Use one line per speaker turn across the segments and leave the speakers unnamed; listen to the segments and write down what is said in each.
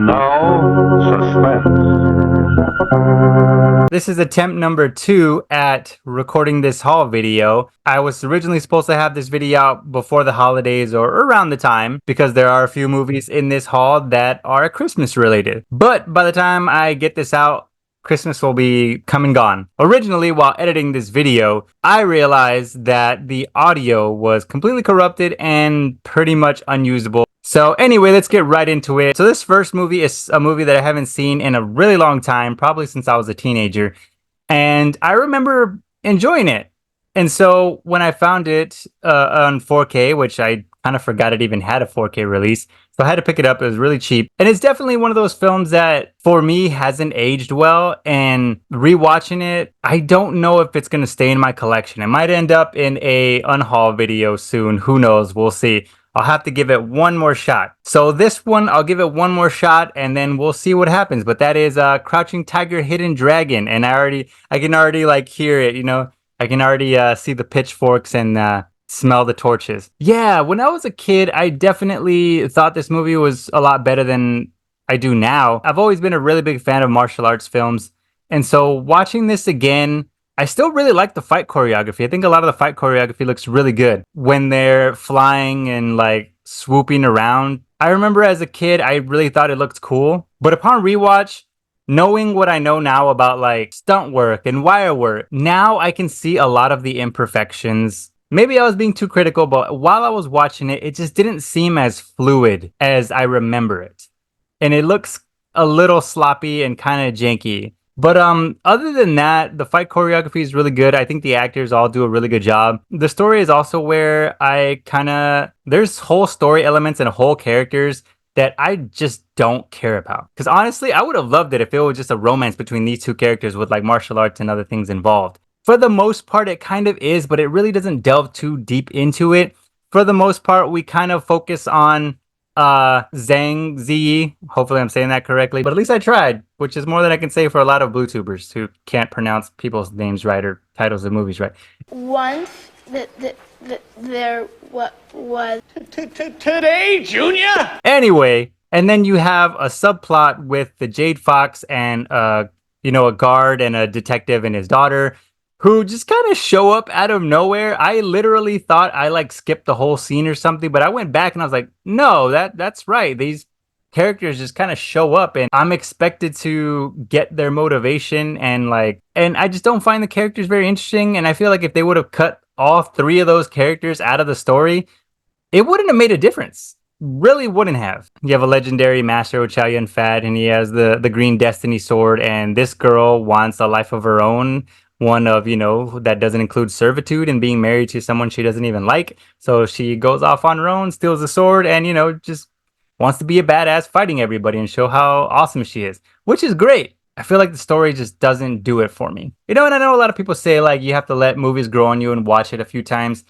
And now, suspense.
This is attempt number 2 at recording this haul video. I was originally supposed to have this video out before the holidays or around the time because there are a few movies in this haul that are Christmas related. But by the time I get this out, Christmas will be come and gone. Originally, while editing this video, I realized that the audio was completely corrupted and pretty much unusable. So anyway, let's get right into it. So this first movie is a movie that I haven't seen in a really long time, probably since I was a teenager. And I remember enjoying it. And so when I found it on 4K, which I kind of forgot it even had a 4K release, so I had to pick it up. It was really cheap. And it's definitely one of those films that, for me, hasn't aged well. And rewatching it, I don't know if it's going to stay in my collection. It might end up in a unhaul video soon. Who knows? We'll see. I'll have to give it one more shot. So this one, I'll give it one more shot, and then we'll see what happens. But that is Crouching Tiger, Hidden Dragon. And I can already like hear it, you know. I can already see the pitchforks and smell the torches. Yeah, when I was a kid, I definitely thought this movie was a lot better than I do now. I've always been a really big fan of martial arts films. And so watching this again, I still really like the fight choreography. I think a lot of the fight choreography looks really good when they're flying and like swooping around. I remember as a kid, I really thought it looked cool. But upon rewatch, knowing what I know now about like stunt work and wire work, now I can see a lot of the imperfections. Maybe I was being too critical, but while I was watching it, it just didn't seem as fluid as I remember it. And it looks a little sloppy and kind of janky. But other than that, the fight choreography is really good. I think the actors all do a really good job. The story is also where there's whole story elements and whole characters that I just don't care about. Because honestly, I would have loved it if it was just a romance between these two characters with like martial arts and other things involved. For the most part, it kind of is, but it really doesn't delve too deep into it. For the most part, we kind of focus on Zhang Ziyi. Hopefully I'm saying that correctly, but at least I tried, which is more than I can say for a lot of BlueTubers who can't pronounce people's names right or titles of movies right.
Once there was
Today, Junior?
Anyway, and then you have a subplot with the Jade Fox and a guard and a detective and his daughter who just kind of show up out of nowhere. I literally thought I like skipped the whole scene or something, but I went back and I was like, no, that's right. These characters just kind of show up and I'm expected to get their motivation and I just don't find the characters very interesting. And I feel like if they would have cut all 3 of those characters out of the story, it wouldn't have made a difference. Really wouldn't have. You have a legendary master, Chow Yun-fat, and he has the Green Destiny sword, and this girl wants a life of her own. One of, that doesn't include servitude and being married to someone she doesn't even like. So she goes off on her own, steals the sword, and, just wants to be a badass fighting everybody and show how awesome she is, which is great. I feel like the story just doesn't do it for me. And I know a lot of people say, like, you have to let movies grow on you and watch it a few times.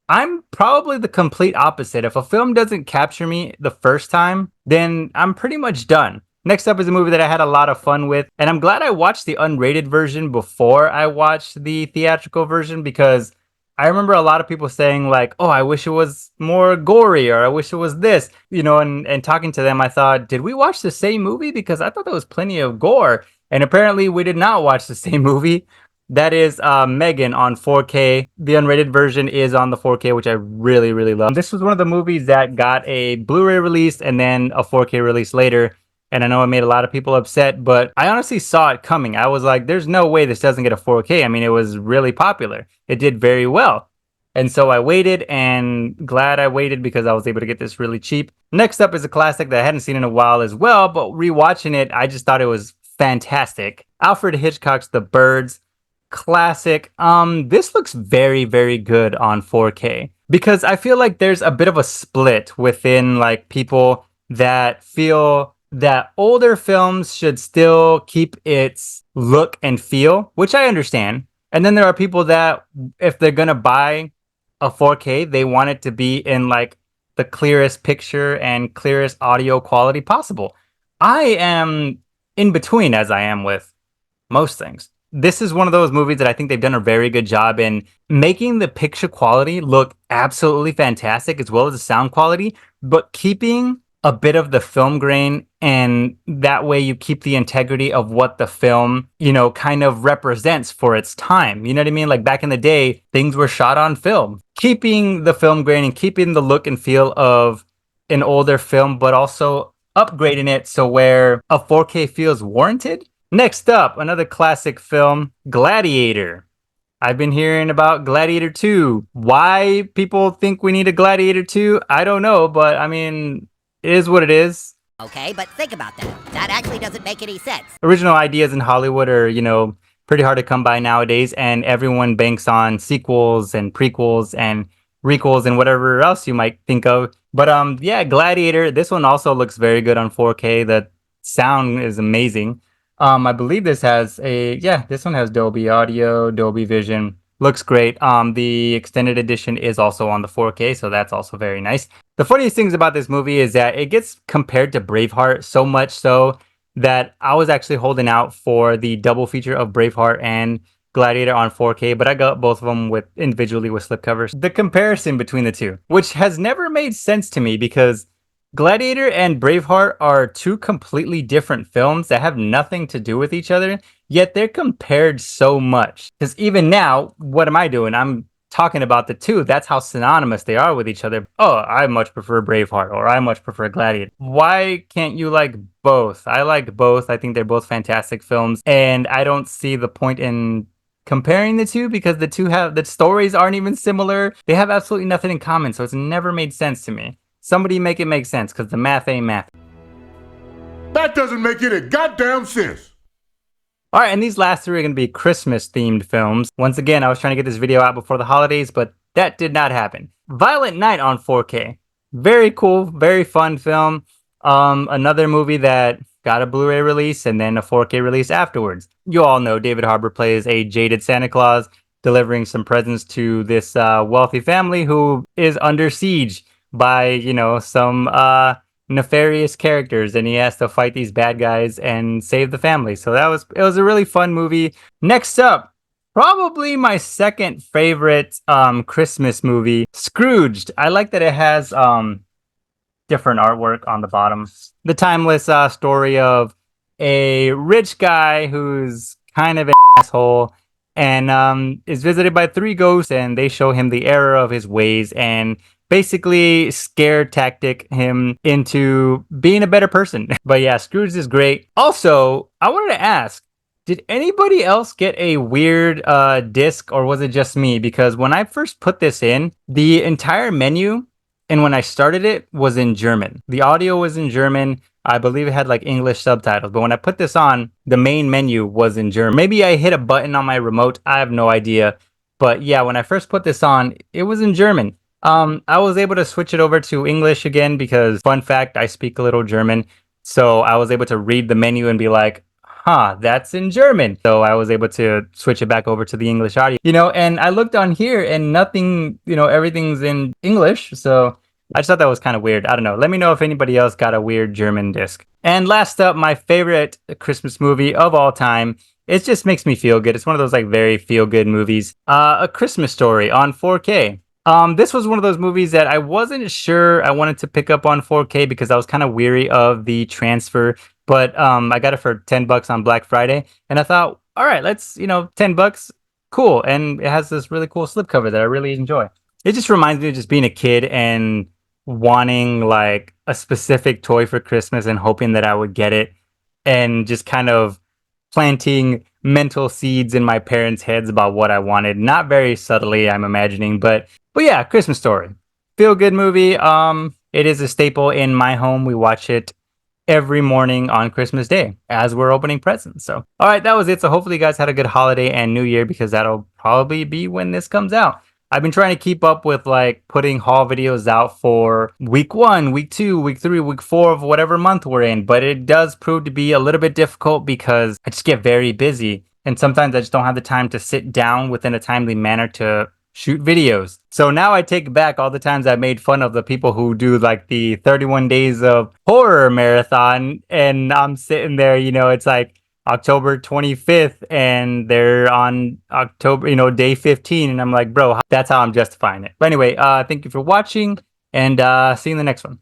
I'm probably the complete opposite. If a film doesn't capture me the first time, then I'm pretty much done. Next up is a movie that I had a lot of fun with, and I'm glad I watched the unrated version before I watched the theatrical version because I remember a lot of people saying like, oh, I wish it was more gory or I wish it was this, and talking to them, I thought, did we watch the same movie? Because I thought there was plenty of gore, and apparently we did not watch the same movie. That is Megan on 4K. The unrated version is on the 4K, which I really, really love. This was one of the movies that got a Blu-ray release and then a 4K release later. And I know it made a lot of people upset, but I honestly saw it coming. I was like, there's no way this doesn't get a 4K. I mean, it was really popular. It did very well. And so I waited, and glad I waited because I was able to get this really cheap. Next up is a classic that I hadn't seen in a while as well, but rewatching it, I just thought it was fantastic. Alfred Hitchcock's The Birds. Classic. This looks very, very good on 4K because I feel like there's a bit of a split within like people that feel that older films should still keep its look and feel, which I understand. And then there are people that if they're gonna buy a 4K, they want it to be in like the clearest picture and clearest audio quality possible. I am in between, as I am with most things. This is one of those movies that I think they've done a very good job in making the picture quality look absolutely fantastic as well as the sound quality, but keeping a bit of the film grain And that way you keep the integrity of what the film, kind of represents for its time. You know what I mean? Like back in the day, things were shot on film, keeping the film grain and keeping the look and feel of an older film, but also upgrading it so where a 4K feels warranted. Next up, another classic film, Gladiator. I've been hearing about Gladiator 2. Why people think we need a Gladiator 2, I don't know, but I mean, it is what it is.
Okay, but think about that. That actually doesn't make any sense.
Original ideas in Hollywood are, pretty hard to come by nowadays, and everyone banks on sequels and prequels and requels and whatever else you might think of. But yeah, Gladiator, this one also looks very good on 4K. The sound is amazing. I believe this one has Dolby Audio, Dolby Vision. Looks great. The extended edition is also on the 4K, so that's also very nice. The funniest things about this movie is that it gets compared to Braveheart, so much so that I was actually holding out for the double feature of Braveheart and Gladiator on 4K, but I got both of them individually with slipcovers. The comparison between the two, which has never made sense to me because Gladiator and Braveheart are two completely different films that have nothing to do with each other, yet they're compared so much. Because even now, what am I doing? I'm talking about the two. That's how synonymous they are with each other. Oh, I much prefer Braveheart, or I much prefer Gladiator. Why can't you like both? I like both. I think they're both fantastic films, and I don't see the point in comparing the two because the stories aren't even similar. They have absolutely nothing in common, so it's never made sense to me. Somebody make it make sense, because the math ain't math.
That doesn't make any goddamn sense.
All right, and these last three are going to be Christmas-themed films. Once again, I was trying to get this video out before the holidays, but that did not happen. Violent Night on 4K. Very cool, very fun film. Another movie that got a Blu-ray release and then a 4K release afterwards. You all know David Harbour plays a jaded Santa Claus, delivering some presents to this wealthy family who is under siege by, some nefarious characters, and he has to fight these bad guys and save the family. So it was a really fun movie. Next up, probably my second favorite Christmas movie, Scrooged. I like that it has different artwork on the bottom. The timeless story of a rich guy who's kind of an asshole and is visited by three ghosts, and they show him the error of his ways and basically scare tactic him into being a better person. But yeah, Scrooge is great. Also, I wanted to ask, did anybody else get a weird disc, or was it just me? Because when I first put this in, the entire menu, and when I started it, was in German. The audio was in German. I believe it had like English subtitles, but when I put this on, the main menu was in German. Maybe I hit a button on my remote. I have no idea. But yeah, when I first put this on, it was in German. I was able to switch it over to English again because, fun fact, I speak a little German. So I was able to read the menu and be like, huh, that's in German. So I was able to switch it back over to the English audio, and I looked on here and nothing, everything's in English. So I just thought that was kind of weird. I don't know. Let me know if anybody else got a weird German disc. And last up, my favorite Christmas movie of all time. It just makes me feel good. It's one of those like very feel good movies. A Christmas Story on 4K. This was one of those movies that I wasn't sure I wanted to pick up on 4K because I was kind of weary of the transfer, but I got it for $10 on Black Friday, and I thought, all right, let's, $10, cool, and it has this really cool slipcover that I really enjoy. It just reminds me of just being a kid and wanting like a specific toy for Christmas and hoping that I would get it, and just kind of planting mental seeds in my parents' heads about what I wanted. Not very subtly, I'm imagining, but yeah, Christmas Story. Feel good movie. It is a staple in my home. We watch it every morning on Christmas Day as we're opening presents. So, all right, that was it. So hopefully you guys had a good holiday and New Year, because that'll probably be when this comes out. I've been trying to keep up with like putting haul videos out for week 1, week 2, week 3, week 4 of whatever month we're in, but it does prove to be a little bit difficult because I just get very busy, and sometimes I just don't have the time to sit down within a timely manner to shoot videos. So now I take back all the times I made fun of the people who do like the 31 days of horror marathon, and I'm sitting there, it's like October 25th and they're on October, day 15, and I'm like, bro, that's how I'm justifying it. But anyway, thank you for watching, and see you in the next one.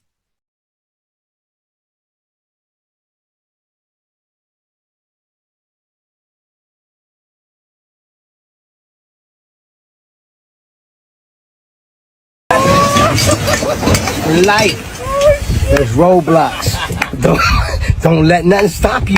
In life, there's roadblocks. Don't let nothing stop you.